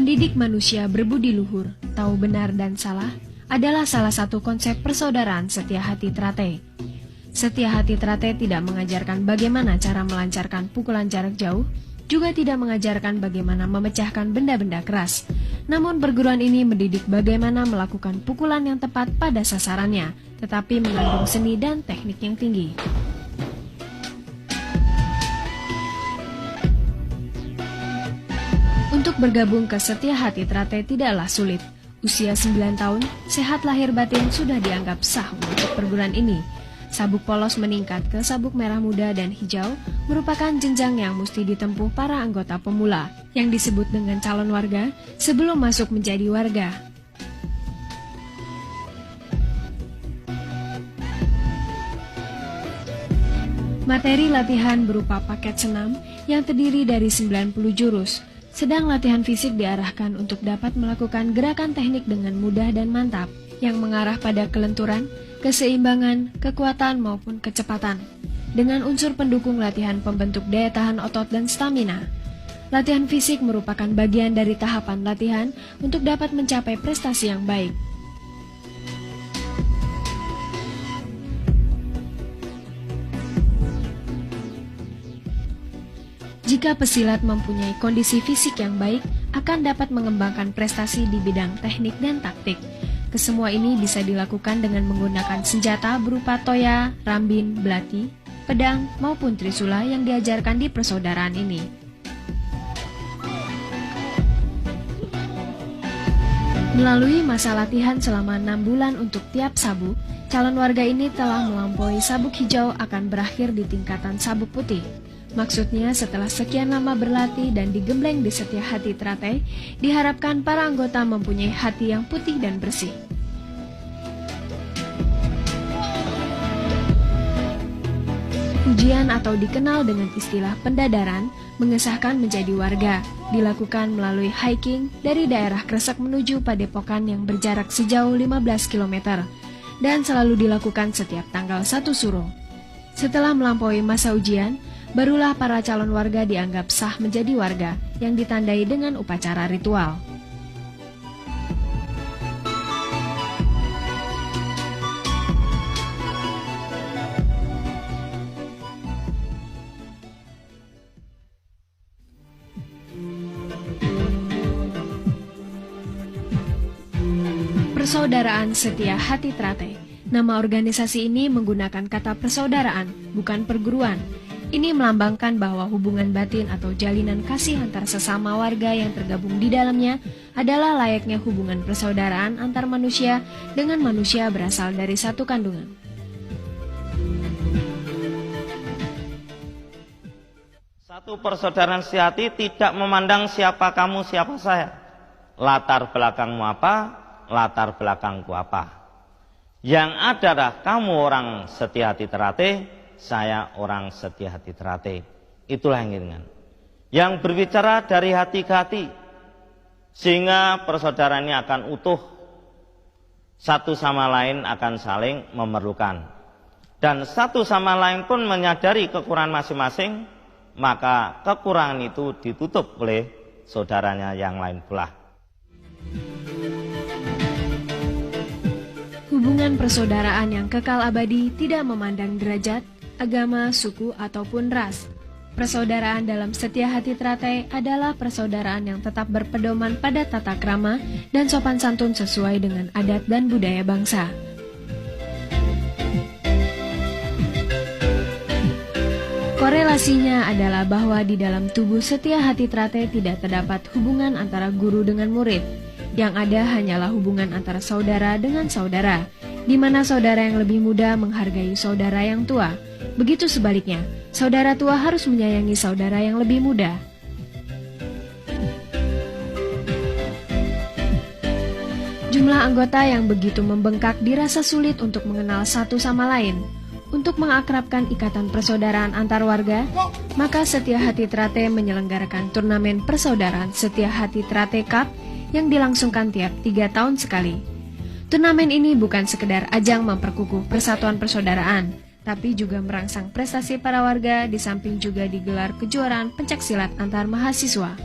Mendidik manusia berbudi luhur, tahu benar dan salah, adalah salah satu konsep persaudaraan Setia Hati Trate. Setia Hati Trate tidak mengajarkan bagaimana cara melancarkan pukulan jarak jauh, juga tidak mengajarkan bagaimana memecahkan benda-benda keras. Namun perguruan ini mendidik bagaimana melakukan pukulan yang tepat pada sasarannya, tetapi mengandung seni dan teknik yang tinggi. Untuk bergabung ke Setia Hati Trate tidaklah sulit. Usia 9 tahun, sehat lahir batin sudah dianggap sah untuk perguruan ini. Sabuk polos meningkat ke sabuk merah muda dan hijau merupakan jenjang yang mesti ditempuh para anggota pemula, yang disebut dengan calon warga, sebelum masuk menjadi warga. Materi latihan berupa paket senam yang terdiri dari 90 jurus. Sedang latihan fisik diarahkan untuk dapat melakukan gerakan teknik dengan mudah dan mantap, yang mengarah pada kelenturan, keseimbangan, kekuatan maupun kecepatan. Dengan unsur pendukung latihan pembentuk daya tahan otot dan stamina. Latihan fisik merupakan bagian dari tahapan latihan untuk dapat mencapai prestasi yang baik. Jika pesilat mempunyai kondisi fisik yang baik, akan dapat mengembangkan prestasi di bidang teknik dan taktik. Kesemua ini bisa dilakukan dengan menggunakan senjata berupa toya, rambin, belati, pedang, maupun trisula yang diajarkan di persaudaraan ini. Melalui masa latihan selama 6 bulan untuk tiap sabuk, calon warga ini telah melampaui sabuk hijau akan berakhir di tingkatan sabuk putih. Maksudnya setelah sekian lama berlatih dan digembleng di Setia Hati Trate, diharapkan para anggota mempunyai hati yang putih dan bersih. Ujian atau dikenal dengan istilah pendadaran, mengesahkan menjadi warga, dilakukan melalui hiking dari daerah Kresek menuju Padepokan yang berjarak sejauh 15 km, dan selalu dilakukan setiap tanggal 1 Suro. Setelah melampaui masa ujian, barulah para calon warga dianggap sah menjadi warga yang ditandai dengan upacara ritual. Persaudaraan Setia Hati Trate. Nama organisasi ini menggunakan kata persaudaraan, bukan perguruan. Ini melambangkan bahwa hubungan batin atau jalinan kasih antar sesama warga yang tergabung di dalamnya adalah layaknya hubungan persaudaraan antar manusia dengan manusia berasal dari satu kandungan. Satu persaudaraan sejati tidak memandang siapa kamu, siapa saya. Latar belakangmu apa, latar belakangku apa. Yang adalah kamu orang Setia Hati Trate, saya orang Setia Hati Trate. Itulah yang inginkan. Yang berbicara dari hati ke hati, sehingga persaudaraan ini akan utuh, satu sama lain akan saling memerlukan, dan satu sama lain pun menyadari kekurangan masing-masing, maka kekurangan itu ditutup oleh saudaranya yang lain pula. Hubungan persaudaraan yang kekal abadi tidak memandang derajat, agama, suku, ataupun ras. Persaudaraan dalam Setia Hati Trate adalah persaudaraan yang tetap berpedoman pada tata krama dan sopan santun sesuai dengan adat dan budaya bangsa. Korelasinya adalah bahwa di dalam tubuh Setia Hati Trate tidak terdapat hubungan antara guru dengan murid. Yang ada hanyalah hubungan antara saudara dengan saudara, di mana saudara yang lebih muda menghargai saudara yang tua. Begitu sebaliknya, saudara tua harus menyayangi saudara yang lebih muda. Jumlah anggota yang begitu membengkak dirasa sulit untuk mengenal satu sama lain. Untuk mengakrabkan ikatan persaudaraan antar warga, maka Setia Hati Trate menyelenggarakan turnamen persaudaraan Setia Hati Trate Cup yang dilangsungkan tiap 3 tahun sekali. Turnamen ini bukan sekedar ajang memperkukuh persatuan persaudaraan, tapi juga merangsang prestasi para warga, di samping juga digelar kejuaraan pencaksilat antar mahasiswa.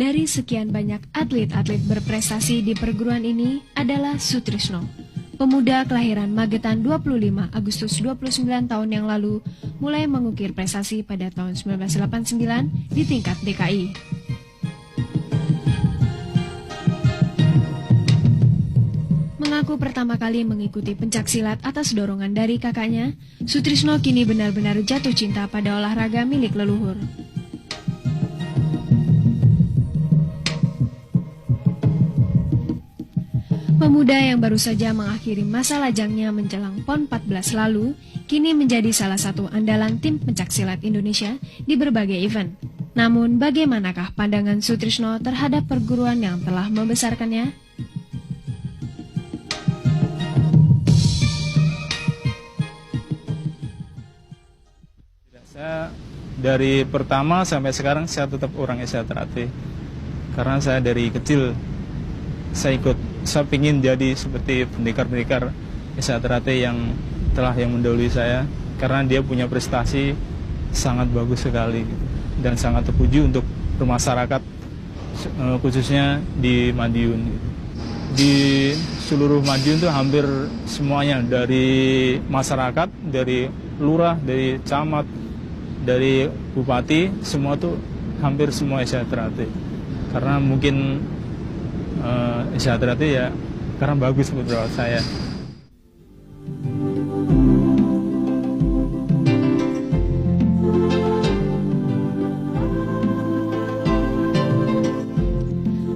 dari sekian banyak atlet-atlet berprestasi di perguruan ini adalah Sutrisno. Pemuda kelahiran Magetan 25 Agustus 29 tahun yang lalu mulai mengukir prestasi pada tahun 1989 di tingkat DKI. Mengaku pertama kali mengikuti pencaksilat atas dorongan dari kakaknya, Sutrisno kini benar-benar jatuh cinta pada olahraga milik leluhur. Pemuda yang baru saja mengakhiri masa lajangnya menjelang PON 14 lalu, kini menjadi salah satu andalan tim pencaksilat Indonesia di berbagai event. Namun, bagaimanakah pandangan Sutrisno terhadap perguruan yang telah membesarkannya? Saya dari pertama sampai sekarang saya tetap orang Esa Terate. Karena saya dari kecil saya ingin jadi seperti pendekar-pendekar Esa Terate yang mendahului saya, karena dia punya prestasi sangat bagus sekali dan sangat terpuji untuk bermasyarakat, khususnya di Madiun. Di seluruh Madiun itu hampir semuanya, dari masyarakat, dari lurah, dari camat, dari bupati, semua tuh hampir semua Esa Terate. Karena mungkin Esa Terate ya karena bagus menurut saya.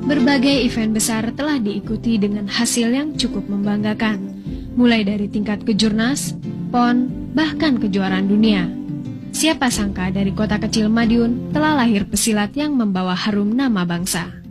Berbagai event besar telah diikuti dengan hasil yang cukup membanggakan, mulai dari tingkat kejurnas, PON, bahkan kejuaraan dunia. Siapa sangka dari kota kecil Madiun telah lahir pesilat yang membawa harum nama bangsa.